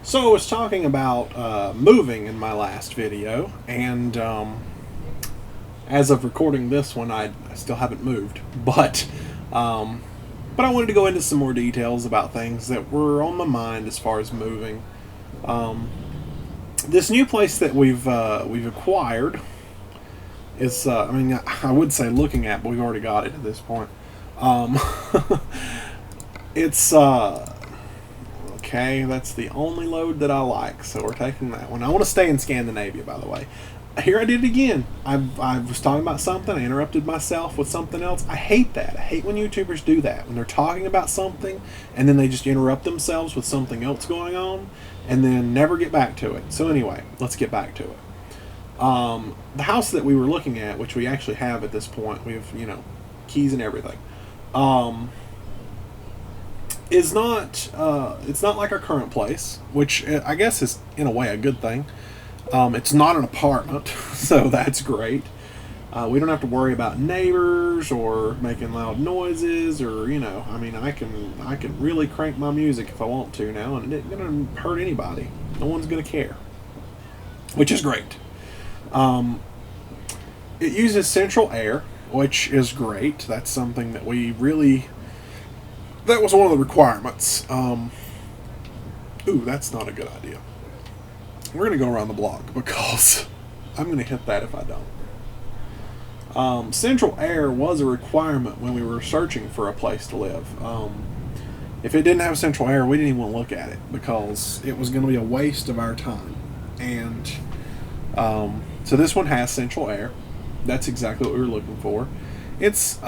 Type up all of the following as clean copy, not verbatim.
So I was talking about moving in my last video, and as of recording this one, I still haven't moved, um, but I wanted to go into some more details about things that were on my mind as far as moving. Um, this new place that we've acquired is, I mean, I would say looking at, but we've already got it at this point. Um, it's Okay, that's the only load that I like, so we're taking that one. I want to stay in Scandinavia, by the way. Here I did it again. I was talking about something, I interrupted myself with something else. I hate that. I hate when YouTubers do that. When they're talking about something, and then they just interrupt themselves with something else going on, and then never get back to it. So anyway, let's get back to it. The house that we were looking at, which we actually have at this point, we have, keys and everything. Um, is not it's not like our current place, which I guess is in a way a good thing. It's not an apartment, so that's great. We don't have to worry about neighbors or making loud noises, or I mean, I can really crank my music if I want to now, and it doesn't hurt anybody. No one's gonna care, which is great. Um, it uses central air, which is great. That's something that we really that was one of the requirements. Ooh, that's not a good idea. We're going to go around the block because I'm going to hit that if I don't. Central air was a requirement when we were searching for a place to live. If it didn't have central air, we didn't even want to look at it because it was going to be a waste of our time. And so this one has central air. That's exactly what we were looking for. It's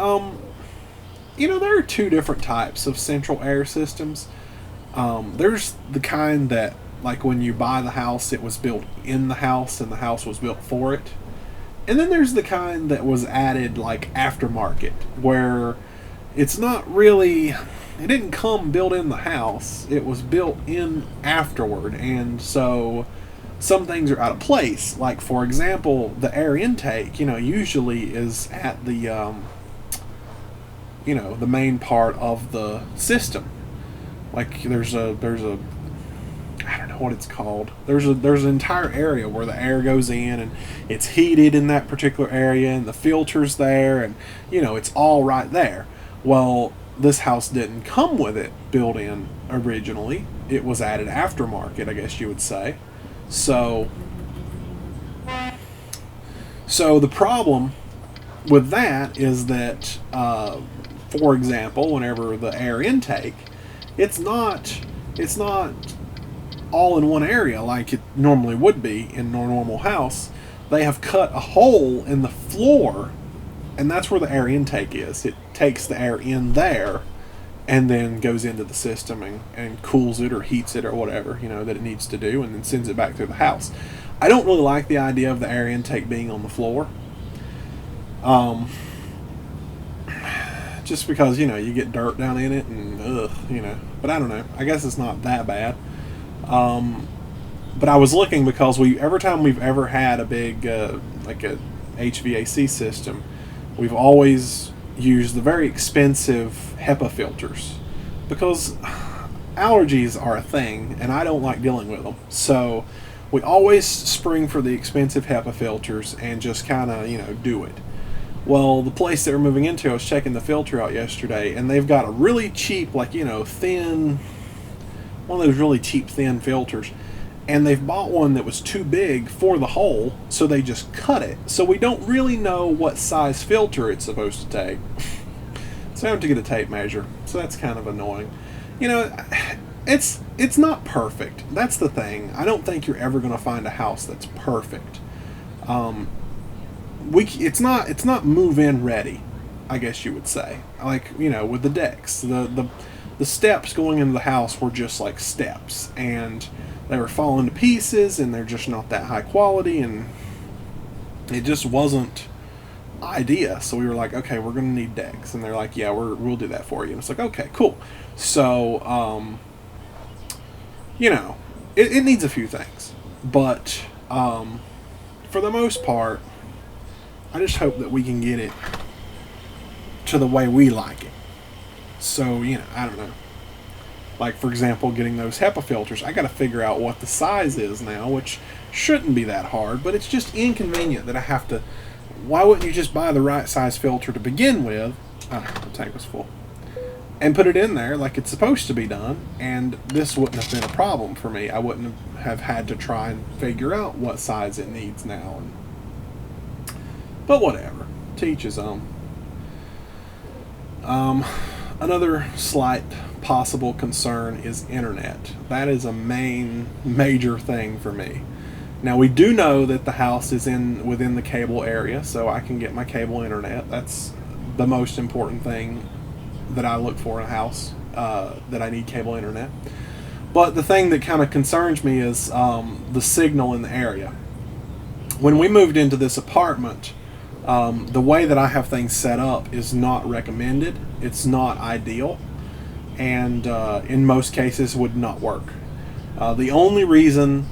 there are two different types of central air systems. There's the kind that, like, when you buy the house, it was built in the house and the house was built for it. And then there's the kind that was added, like, aftermarket, where it's not really, it didn't come built in the house, it was built in afterward. And so some things are out of place. Like, for example, the air intake, usually is at the main part of the system. Like, there's a I don't know what it's called. There's an entire area where the air goes in and it's heated in that particular area, and the filter's there, and it's all right there. Well, this house didn't come with it built in originally. It was added aftermarket, I guess you would say. So so the problem with that is that, for example, whenever the air intake, it's not all in one area like it normally would be in a normal house. They have cut a hole in the floor, and that's where the air intake is. It takes the air in there and then goes into the system and cools it or heats it or whatever that it needs to do, and then sends it back through the house. I don't really like the idea of the air intake being on the floor. Um, just because you get dirt down in it, and but I don't know, I guess it's not that bad. um, but I was looking because we every time we've ever had a big like a HVAC system, we've always used the very expensive HEPA filters because allergies are a thing and I don't like dealing with them. So we always spring for the expensive HEPA filters and just kind of do it. Well, the place that we're moving into, I was checking the filter out yesterday, and they've got a really cheap, like, thin, one of those really cheap thin filters. And they've bought one that was too big for the hole, so they just cut it. So we don't really know what size filter it's supposed to take. So I have to get a tape measure. So that's kind of annoying. You know, it's not perfect. That's the thing. I don't think you're ever going to find a house that's perfect. Um, it's not move in ready, I guess you would say. Like, with the decks, the steps going into the house were just like steps, and they were falling to pieces, and they're just not that high quality, and it just wasn't idea. So we were like, okay, we're gonna need decks, and they're like, yeah, we'll do that for you. And it's like, okay, cool. So it needs a few things, but for the most part, I just hope that we can get it to the way we like it. So, I don't know. Like, for example, getting those HEPA filters. I got to figure out what the size is now, which shouldn't be that hard, but it's just inconvenient that I have to. Why wouldn't you just buy the right size filter to begin with? The tank was full. And put it in there like it's supposed to be done, and this wouldn't have been a problem for me. I wouldn't have had to try and figure out what size it needs now. But whatever. To each his own. Another slight possible concern is internet. That is a major thing for me. Now, we do know that the house is within the cable area, so I can get my cable internet. That's the most important thing that I look for in a house, that I need cable internet. But the thing that kind of concerns me is the signal in the area. When we moved into this apartment, the way that I have things set up is not recommended. It's not ideal, and in most cases would not work. The only reason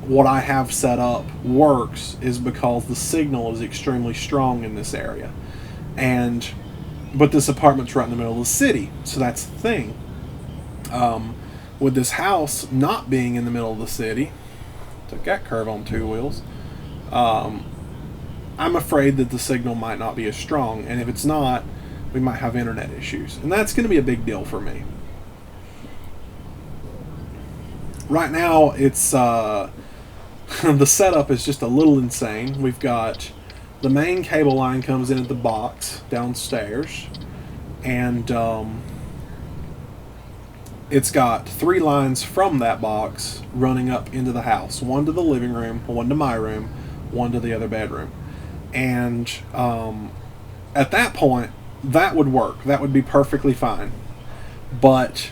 what I have set up works is because the signal is extremely strong in this area. But this apartment's right in the middle of the city, so that's the thing. With this house not being in the middle of the city, took that curve on two wheels, I'm afraid that the signal might not be as strong, and if it's not, we might have internet issues, and that's going to be a big deal for me. Right now, it's the setup is just a little insane. We've got the main cable line comes in at the box downstairs, and it's got 3 lines from that box running up into the house. One to the living room, one to my room, one to the other bedroom. And at that point, that would work. That would be perfectly fine. But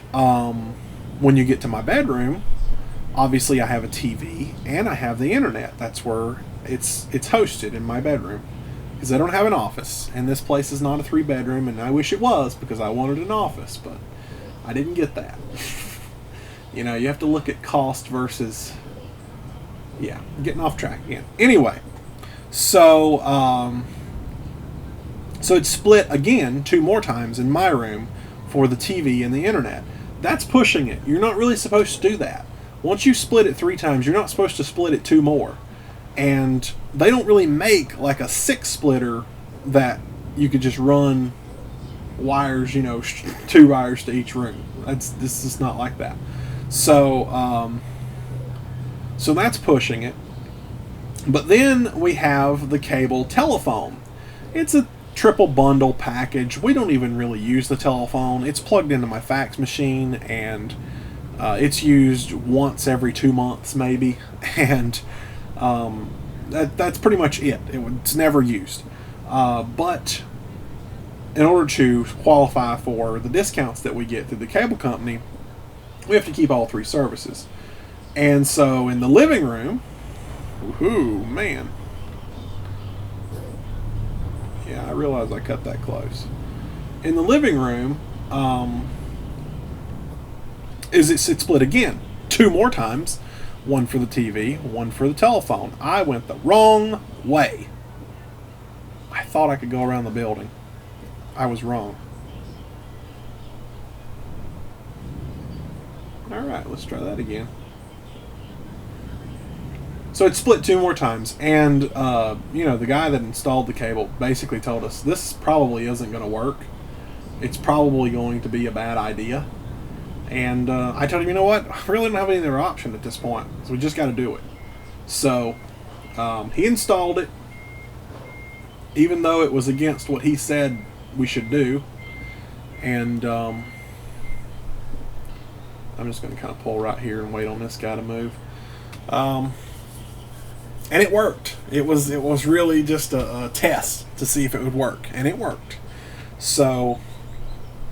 when you get to my bedroom, obviously I have a TV and I have the internet. That's where it's hosted, in my bedroom, because I don't have an office, and this place is not a 3-bedroom, and I wish it was, because I wanted an office, but I didn't get that. You know, you have to look at cost versus, yeah, getting off track again. Anyway, so it's split again 2 more times in my room for the TV and the internet. That's pushing it. You're not really supposed to do that. Once you split it 3 times, you're not supposed to split it 2 more. And they don't really make like a 6 splitter that you could just run wires, 2 wires to each room. This is not like that. So that's pushing it. But then we have the cable telephone. It's a triple bundle package. We don't even really use the telephone. It's plugged into my fax machine, and it's used once every 2 months maybe, and that's pretty much it. It's never used. But in order to qualify for the discounts that we get through the cable company, we have to keep all 3 services. And so in the living room, woohoo, man. Yeah, I realize I cut that close. In the living room, it's split again 2 more times. One for the TV, one for the telephone. I went the wrong way. I thought I could go around the building. I was wrong. Alright, let's try that again. So it's split 2 more times, and the guy that installed the cable basically told us this probably isn't going to work. It's probably going to be a bad idea. And I told him, you know what? I really don't have any other option at this point, so we just got to do it. So he installed it, even though it was against what he said we should do. And I'm just going to kind of pull right here and wait on this guy to move. And it worked. It was really just a test to see if it would work, and it worked. So,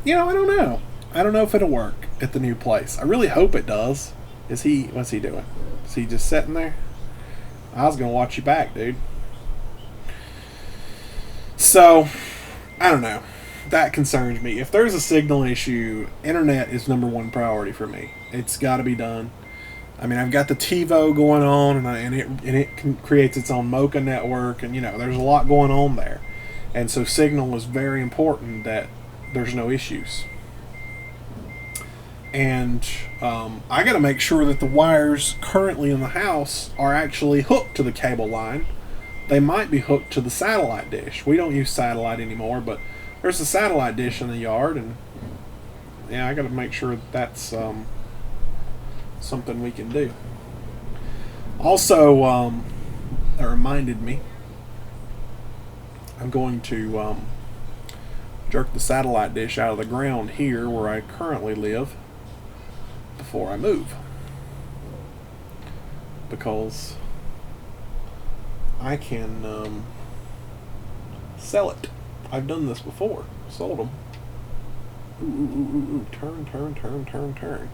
I don't know. I don't know if it'll work at the new place. I really hope it does. What's he doing? Is he just sitting there? I was going to watch you back, dude. So, I don't know. That concerns me. If there's a signal issue, internet is number 1 priority for me. It's got to be done. I mean, I've got the TiVo going on, and it creates its own Mocha network, and there's a lot going on there. And so signal is very important that there's no issues. And I got to make sure that the wires currently in the house are actually hooked to the cable line. They might be hooked to the satellite dish. We don't use satellite anymore, but there's a satellite dish in the yard, and yeah, I got to make sure that that's something we can do. Also, that reminded me, I'm going to jerk the satellite dish out of the ground here where I currently live before I move, because I can sell it. I've done this before. Sold them. Ooh, ooh, ooh, ooh. Turn, turn, turn, turn, turn.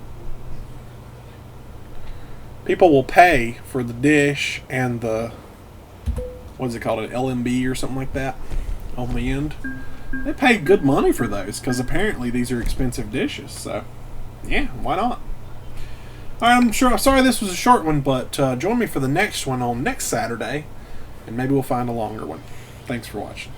People will pay for the dish and the, what's it called, an LMB or something like that on the end. They pay good money for those because apparently these are expensive dishes. So, yeah, why not? All right, I'm sure. Sorry this was a short one, but join me for the next one on next Saturday, and maybe we'll find a longer one. Thanks for watching.